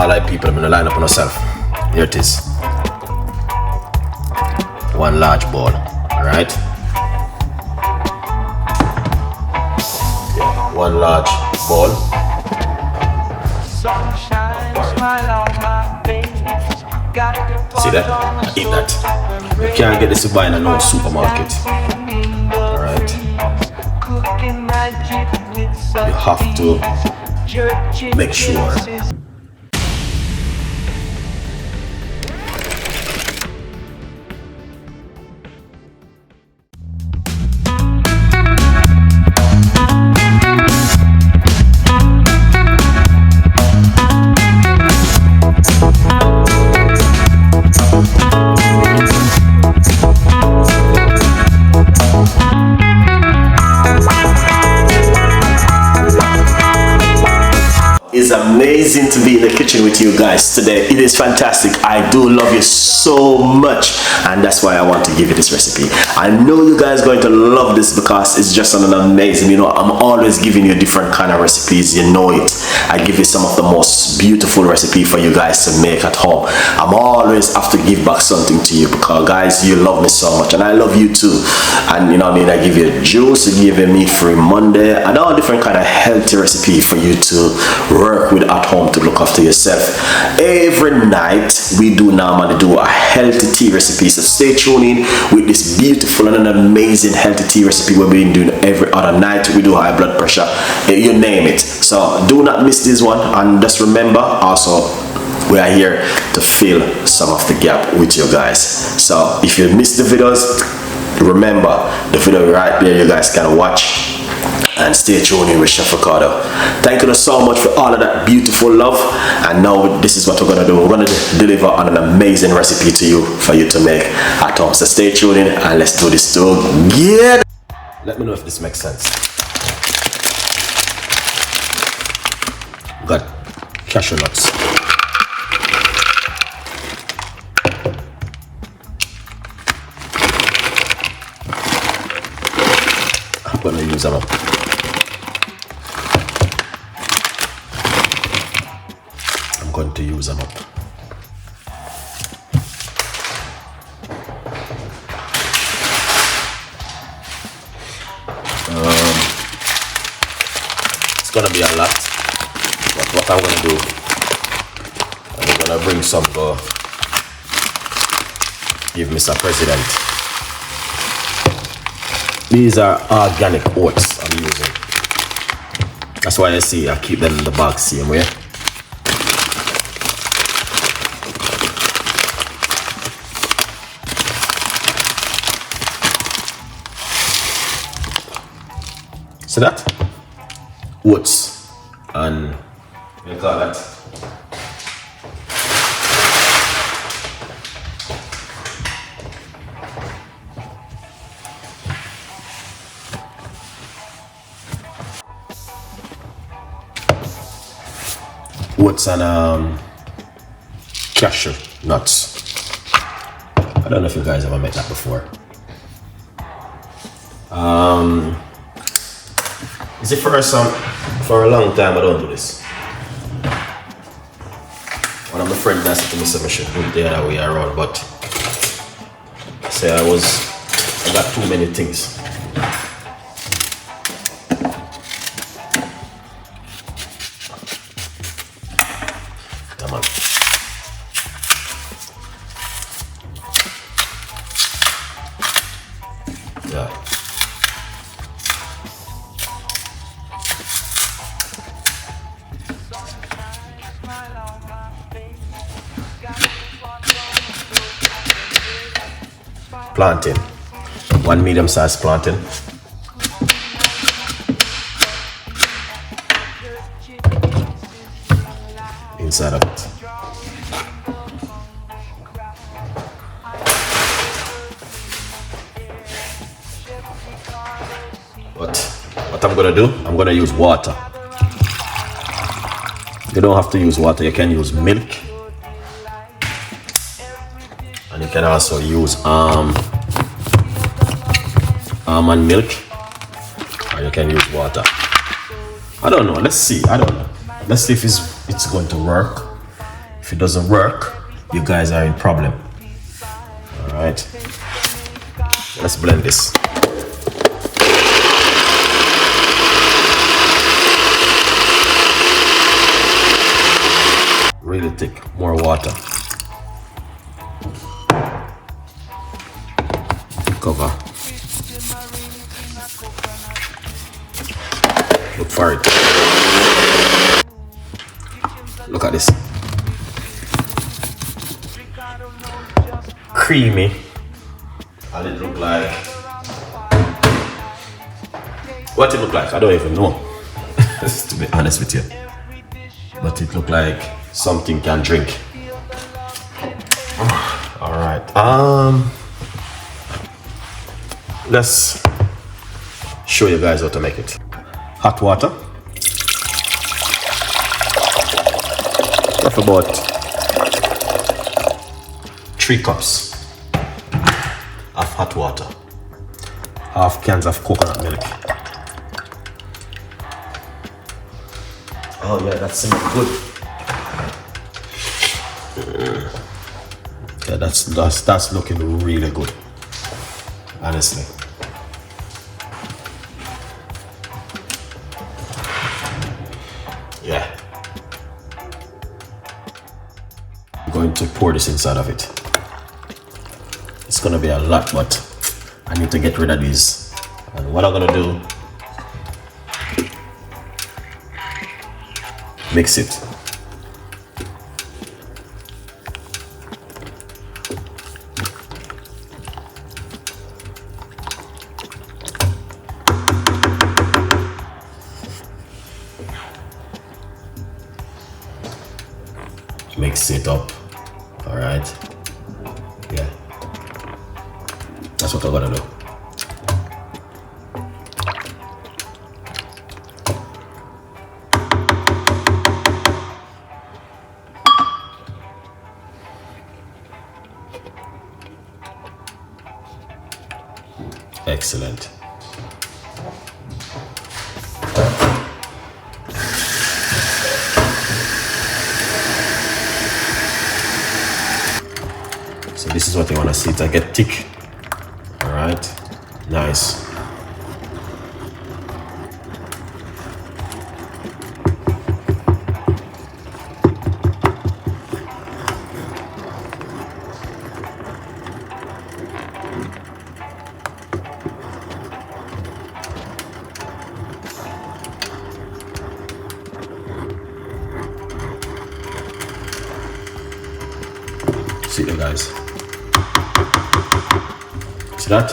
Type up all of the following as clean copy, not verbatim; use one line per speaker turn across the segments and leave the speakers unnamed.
All right, people, I'm gonna line up on yourself. Here it is. One large ball. Alright? Yeah, one large ball. See that? I eat that. You can't get this to buy in no supermarket. Alright? You have to make sure. It's amazing to be in the kitchen with you guys today. It is fantastic. I do love you so much, and that's why I want to give you this recipe. I know you guys are going to love this because it's just an amazing, you know, I'm always giving you different kind of recipes, you know it. I give you some of the most beautiful recipe for you guys to make at home. I'm always have to give back something to you because guys, you love me so much and I love you too. And you know what I mean, I give you juice, I give you meat-free Monday, and all different kind of healthy recipe for you to work with at home to look after yourself. Every night we do normally do a healthy tea recipe, so stay tuned in with this beautiful and an amazing healthy tea recipe we've been doing every other night. We do high blood pressure, you name it. So do not miss this one, and just remember also we are here to fill some of the gap with you guys. So if you missed the videos, remember the video right there, you guys can watch. And stay tuned in with Chef Ricardo. Thank you so much for all of that beautiful love. And now this is what we're gonna do. We're gonna deliver on an amazing recipe to you for you to make at home. So stay tuned in and let's do this together. Let me know if this makes sense. Got cashew nuts. I'm gonna use them up. Going to use them up. It's gonna be a lot, but what I'm gonna do, I'm gonna bring some to give Mr. President. These are organic oats I'm using. That's why I see I keep them in the bag same way. See that? Oats and what do you call that? Oats and cashew nuts. I don't know if you guys ever made that before. It's the first time for a long time I don't do this. One of my friends asked me to should do it the other way around, but say I got too many things. Come on. Yeah. Plantain, one medium-sized plantain. Inside of it. But what I'm gonna do, I'm gonna use water. You don't have to use water, you can use milk. And you can also use almond milk, or you can use water. I don't know. Let's see. I don't know. Let's see if it's going to work. If it doesn't work, you guys are in problem. All right, let's blend this. Really thick, more water. Cover. Look for it. Look at this. Creamy. And it look like, what it look like, I don't even know. To be honest with you. But it look like something can drink. All right. Let's show you guys how to make it. Hot water. Of about 3 cups of hot water. Half cans of coconut milk. Oh yeah, that smells good. Yeah, that's looking really good. Honestly. Yeah. I'm going to pour this inside of it. It's gonna be a lot, but I need to get rid of these. And what I'm gonna do, mix it. Mix it up. All right. Yeah. That's what I'm gonna do. Excellent. So this is what you want to see to get thick. All right, nice. See you guys. See that?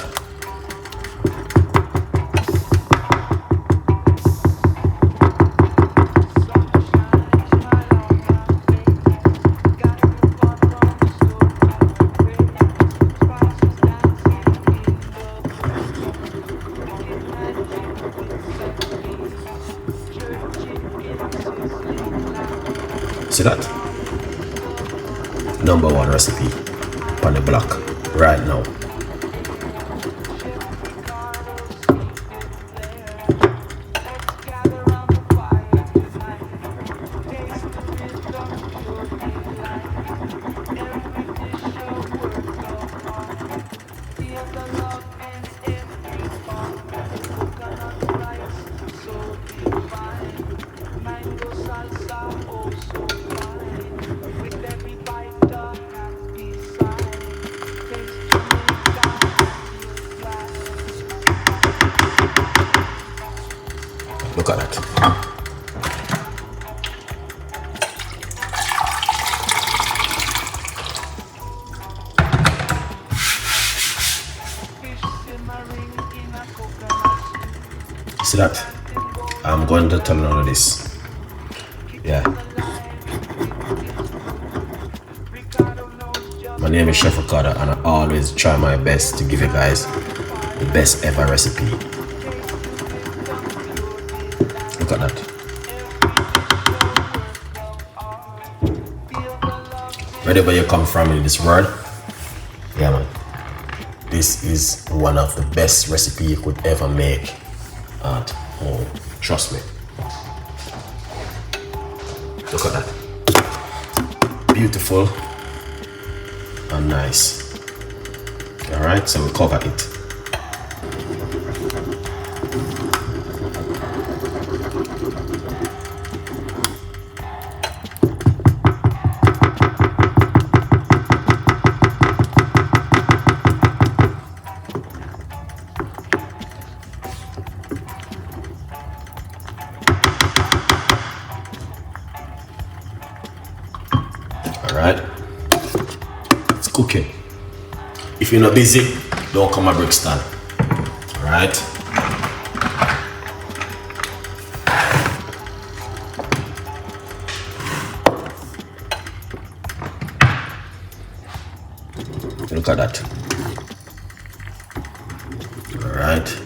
See that? #1 recipe on the block right now. Look at that. See that? I'm going to turn on this. Yeah. My name is Chef Ricardo and I always try my best to give you guys the best ever recipe. Look at that. Wherever you come from in this world, yeah man, this is one of the best recipe you could ever make at home. Trust me. Look at that. beautiful and nice. All right, so we cover it. Alright, it's cooking. If you're not busy, don't come at Brixton. Alright. Look at that. Alright.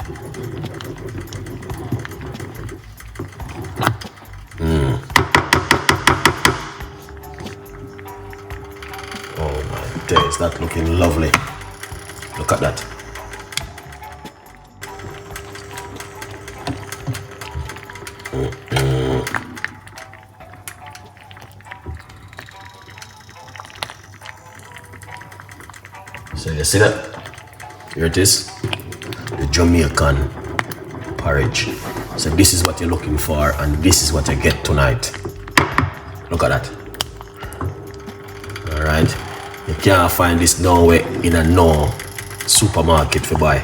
Is that looking lovely? Look at that. So you see that? Here it is, the Jamaican porridge. So this is what you're looking for, and this is what you get tonight. Look at that. All right. You can't find this nowhere in a no supermarket for buy.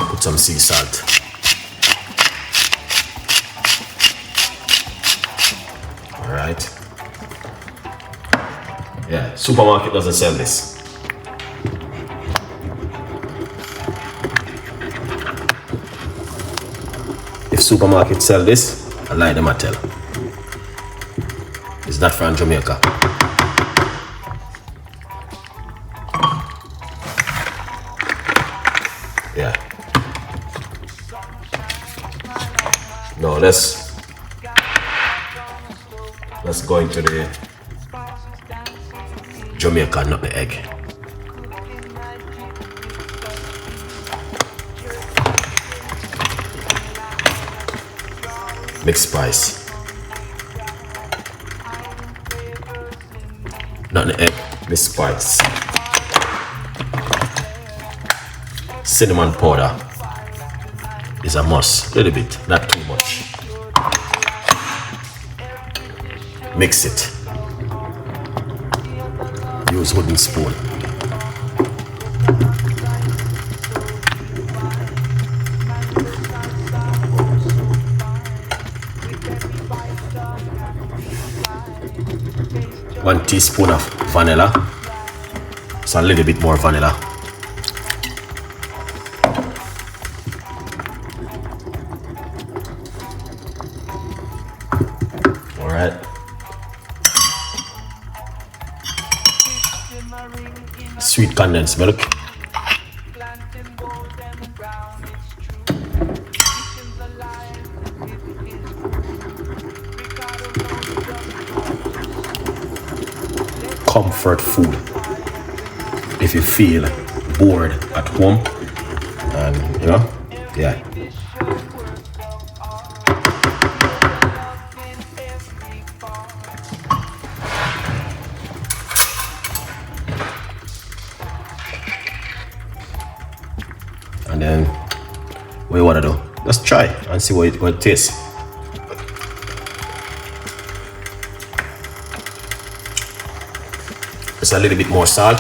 Put some sea salt. Alright. Yeah, supermarket doesn't sell this. If supermarket sell this, I lie them I tell. It's not from Jamaica. Yeah. No, let's go into the Jamaica, not the egg. Mixed spice. Not the egg, the spice. Cinnamon powder is a must. A little bit, not too much. Mix it. Use wooden spoon. One teaspoon of vanilla. So a little bit more vanilla. All right. Sweet condensed milk. Comfort food. If you feel bored at home, and you know, yeah. And then, what you wanna do? Just try and see what it tastes. Just a little bit more salt.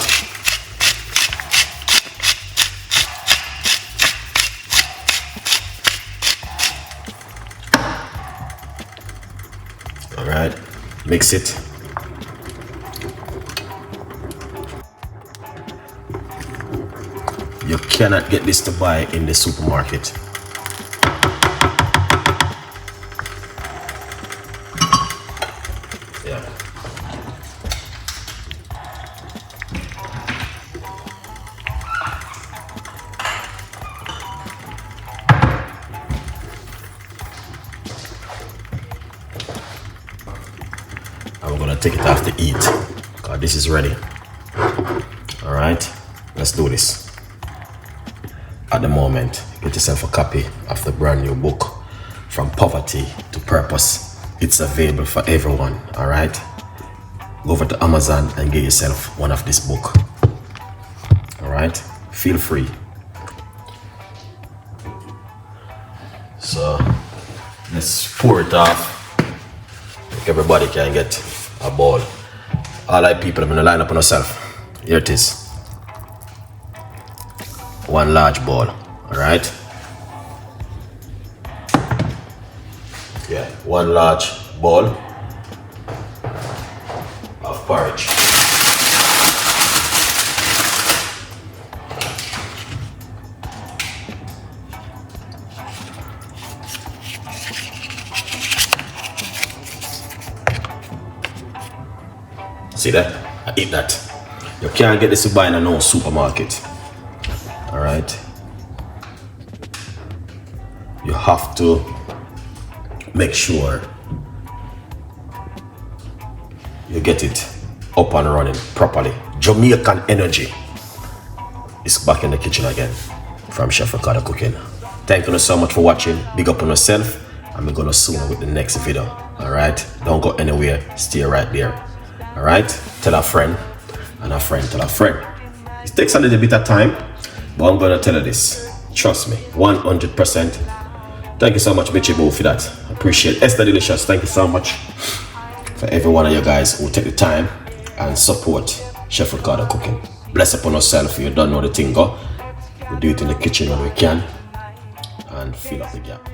All right, mix it. You cannot get this to buy in the supermarket. Yeah. And we're gonna take it off to eat, because this is ready. All right, let's do this. At the moment, get yourself a copy of the brand new book, From Poverty to Purpose. It's available for everyone. All right, go over to Amazon and get yourself one of this book. All right, feel free. So let's pour it off. Everybody can get a bowl. All right, people, I'm gonna line up on yourself. Here it is. One large bowl. All right. Yeah, one large bowl of porridge. See that? I eat that. You can't get this to buy in a no supermarket. All right. You have to make sure you get it up and running properly. Jamaican energy is back in the kitchen again from Chef Ricardo Cooking. Thank you so much for watching. Big up on yourself. And we're gonna soon with the next video. All right, don't go anywhere. Stay right there. All right, tell a friend and a friend tell a friend. It takes a little bit of time, but I'm gonna tell you this. Trust me, 100%. Thank you so much, Bitchy Boo, for that. I appreciate Esther Delicious. Thank you so much for every one of you guys who take the time and support Chef Ricardo Cooking. Bless upon yourself. You don't know the thing, go. We do it in the kitchen when we can and fill up the gap.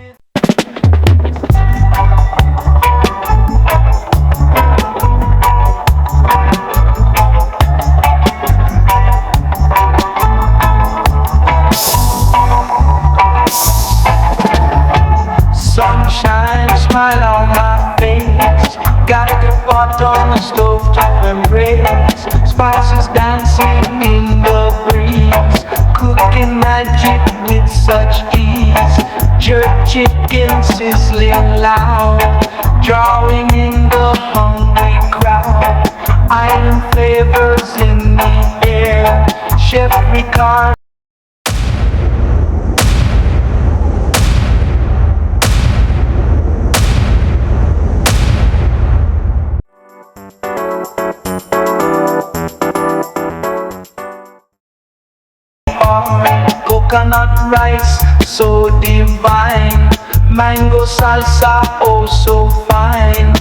Sunshine, smile on my face. Got the pot on the stove to embrace. Spices dancing in the breeze. Cooking magic with such ease. Jerk chicken sizzling loud. Drawing in the hungry crowd. Island flavors in the air. Chef Ricardo. Coconut rice, so divine. Mango salsa, oh so fine.